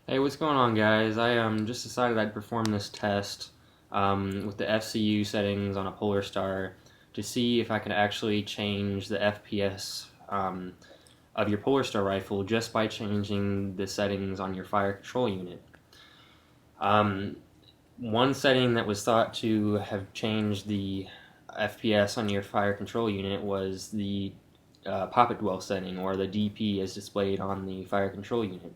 Hey, what's going on, guys? I just decided I'd perform this test with the FCU settings on a polarstar to see if I can actually change the FPS of your polarstar rifle just by changing the settings on your fire control unit. Um, One setting that was thought to have changed the FPS on your fire control unit was the poppet dwell setting, or the DP as displayed on the fire control unit.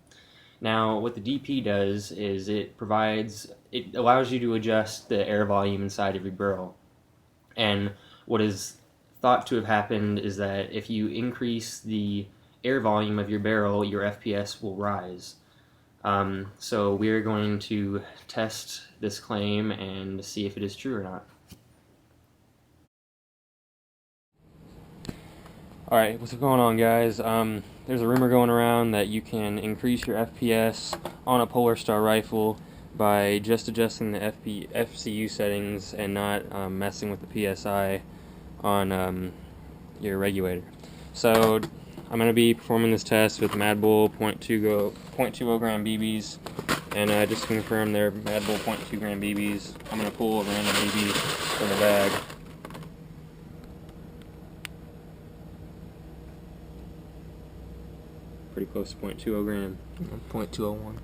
Now, what the DP does is it allows you to adjust the air volume inside of your barrel. And what is thought to have happened is that if you increase the air volume of your barrel, your FPS will rise. So we're going to test this claim and see if it is true or not. Alright, what's going on, guys? There's a rumor going around that you can increase your FPS on a polarstar rifle by just adjusting the FCU settings and not messing with the PSI on your regulator. So I'm going to be performing this test with Mad Bull 0.20 gram BBs, and just to confirm they're Mad Bull 0.2 gram BBs, I'm going to pull a random BB from the bag. Pretty close to 0.20 gram. 0.201.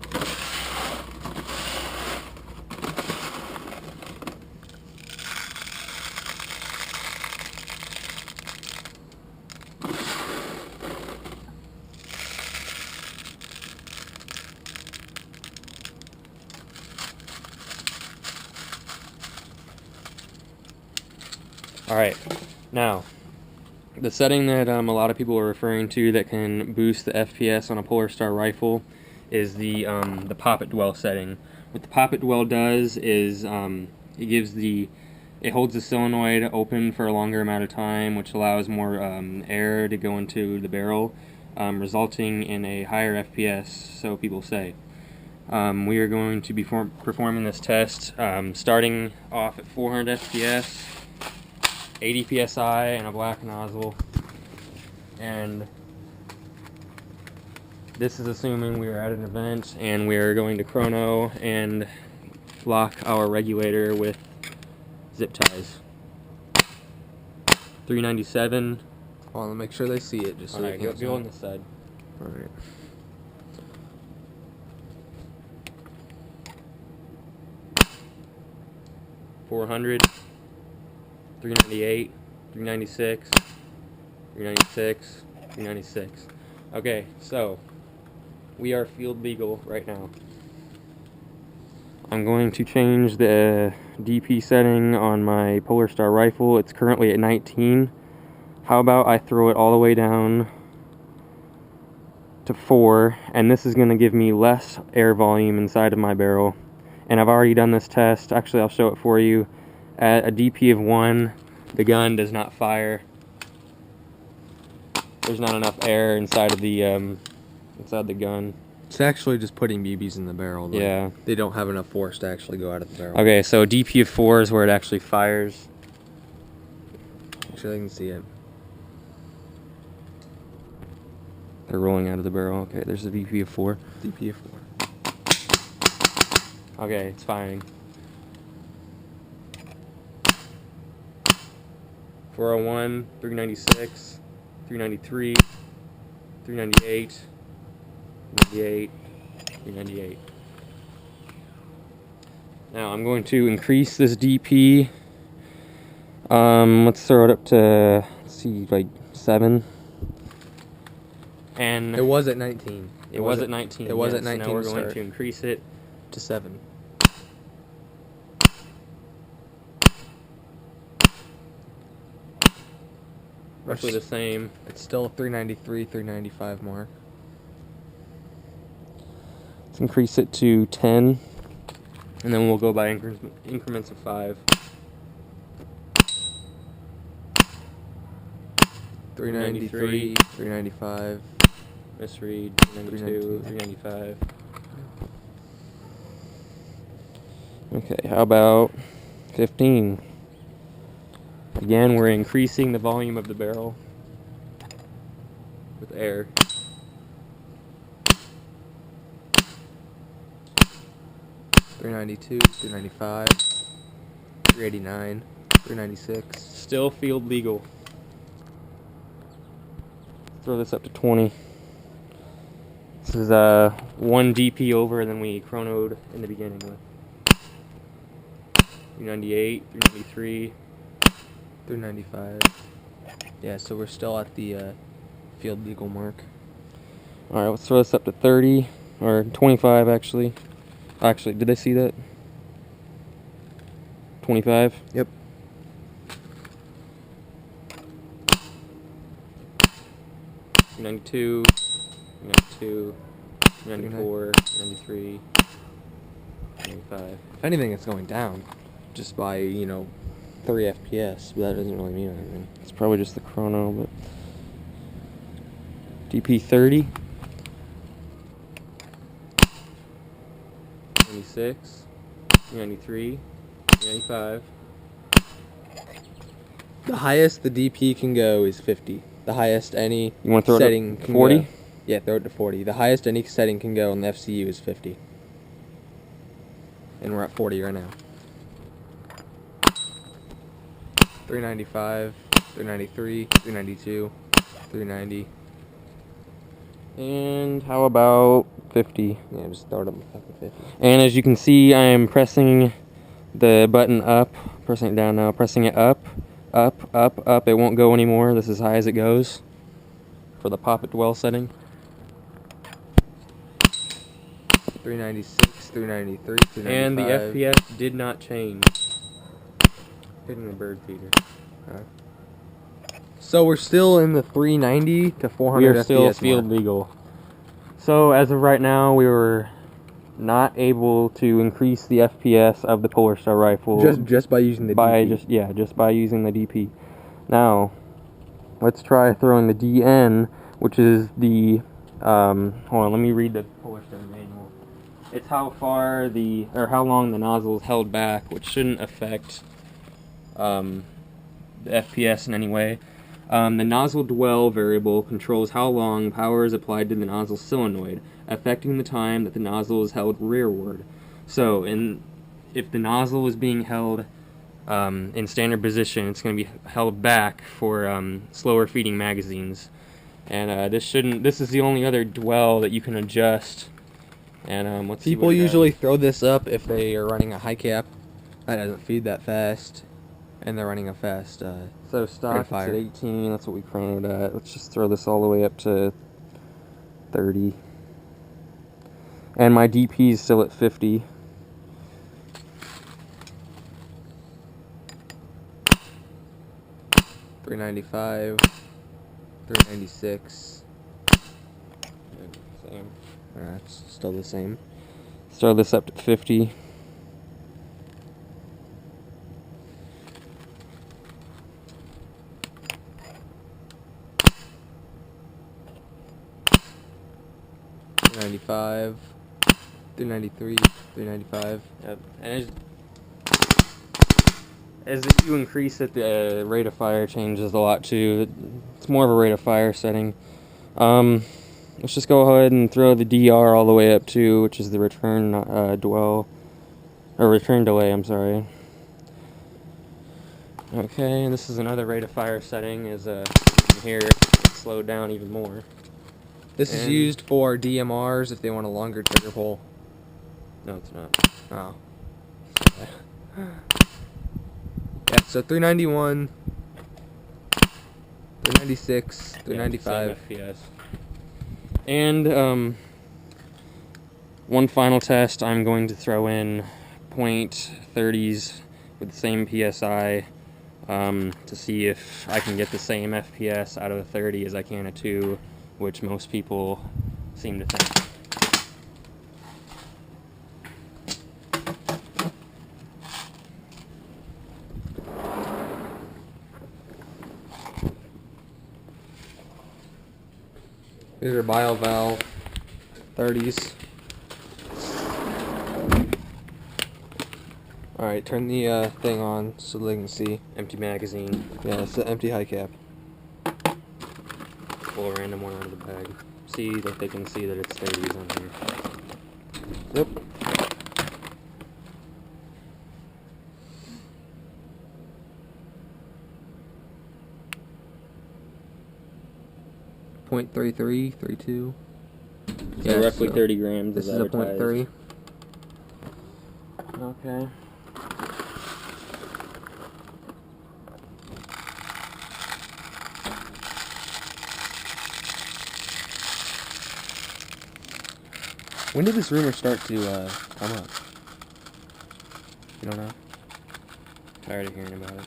Alright, now, the setting that a lot of people are referring to that can boost the FPS on a polarstar rifle is the poppet dwell setting. What the poppet dwell does is it holds the solenoid open for a longer amount of time, which allows more air to go into the barrel, resulting in a higher FPS, so people say. We are going to be performing this test starting off at 400 FPS, 80 psi, and a black nozzle. And this is assuming we are at an event and we are going to chrono and lock our regulator with zip ties. 397. Hold on, make sure they see it. Just so Alright, go on this side. Alright. $400, $398, $396, $396, $396. Okay, so we are field legal right now. I'm going to change the DP setting on my polarstar rifle. It's currently at 19. How about I throw it all the way down to 4, and this is going to give me less air volume inside of my barrel. And I've already done this test. Actually, I'll show it for you. At a DP of 1, the gun does not fire. There's not enough air inside of the gun. It's actually just putting BBs in the barrel. Though. Yeah. They don't have enough force to actually go out of the barrel. Okay, so DP of 4 is where it actually fires. Make sure they can see it. They're rolling out of the barrel. Okay, there's the DP of 4. DP of 4. Okay, it's firing. 401, 396, 393, 398, 398, 398. Now I'm going to increase this DP. Let's throw it up to, let's see, like 7. And it was at 19. It was at 19. It was at 19. So now we're going to increase it to 7. Roughly the same. It's still 393, 395 mark. Let's increase it to 10, and then we'll go by increments of 5. 393, 395. Misread. 392, 395. Okay, how about 15? Again, we're increasing the volume of the barrel with air. 392, 395, 389, 396. Still field legal. Throw this up to 20. This is 1 DP over than we chronoed in the beginning with. 398, 393. 395. Yeah, so we're still at the field legal mark. Alright, let's throw this up to 30, or 25 actually. Actually, did I see that? 25? Yep. 92, 92, 94, 93, 95. If anything, it's going down just by, 3 FPS, but that doesn't really mean anything. It's probably just the chrono, but DP 30, 96, 93, 95. The highest the DP can go is 50. The highest any You want to throw setting it to can 40? go. Yeah, throw it to 40. The highest any setting can go on the FCU is 50. And we're at 40 right now. 395, 393, 392, 390. And how about 50? Yeah, just throw it up to fucking 50. And as you can see, I am pressing the button up, pressing it down now, pressing it up, up, up, up. It won't go anymore. This is as high as it goes for the pop it dwell setting. 396, 393, 395. And the FPS did not change. Hitting the bird feeder. So we're still in the 390 to 400 We are FPS still field mark. legal. So as of right now, we were not able to increase the FPS of the polarstar rifle Just by using the DP. just by using the DP. Now, let's try throwing the DN, which is the hold on, let me read the polarstar manual. It's how long the nozzle is held back, which shouldn't affect the FPS in any way. The nozzle dwell variable controls how long power is applied to the nozzle solenoid, affecting the time that the nozzle is held rearward. So, if the nozzle is being held in standard position, it's going to be held back for slower feeding magazines. And this is the only other dwell that you can adjust. And let's see People what it usually throw this up if they are running a high cap that doesn't feed that fast, and they're running a fast. So stock it's fire. at 18. That's what we chronoed at. Let's just throw this all the way up to 30. And my DP is still at 50. $395, $396. Same. That's still the same. Let's throw this up to 50. $395, $393, $395. Yep. And as you increase it, the rate of fire changes a lot too. It's more of a rate of fire setting. Let's just go ahead and throw the DR all the way up to, which is the return return delay, I'm sorry. Okay, and this is another rate of fire setting, as you can hear it slowed down even more. This is used for DMRs if they want a longer trigger pull. No, it's not. Oh. Yeah, so 391, 396, 395. Yeah, same FPS. And one final test, I'm going to throw in .30s with the same PSI to see if I can get the same FPS out of a 30 as I can a 2, which most people seem to think. These are BioValve 30s. Alright, turn the thing on so they can see. Empty magazine. Yeah, it's the empty high cap. Pull a random one out of the bag. See that they can see that it's 30s on here. Yep. .33, 32. So roughly 30 grams This is is a advertised. .3. Okay. When did this rumor start to come up? You don't know? Tired of hearing about it.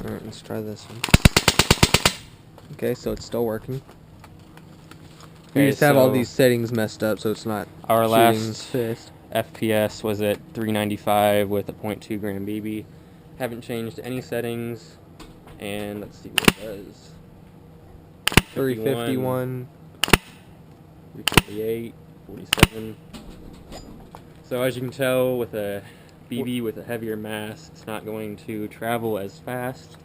Alright, let's try this one. Okay, so it's still working. We Okay, just have all so these settings messed up, so it's not our shooting last fist. FPS was at 395 with a 0.2 gram BB. Haven't changed any settings, and let's see what it does. 351. 348, 47. So as you can tell, with a BB with a heavier mass, it's not going to travel as fast.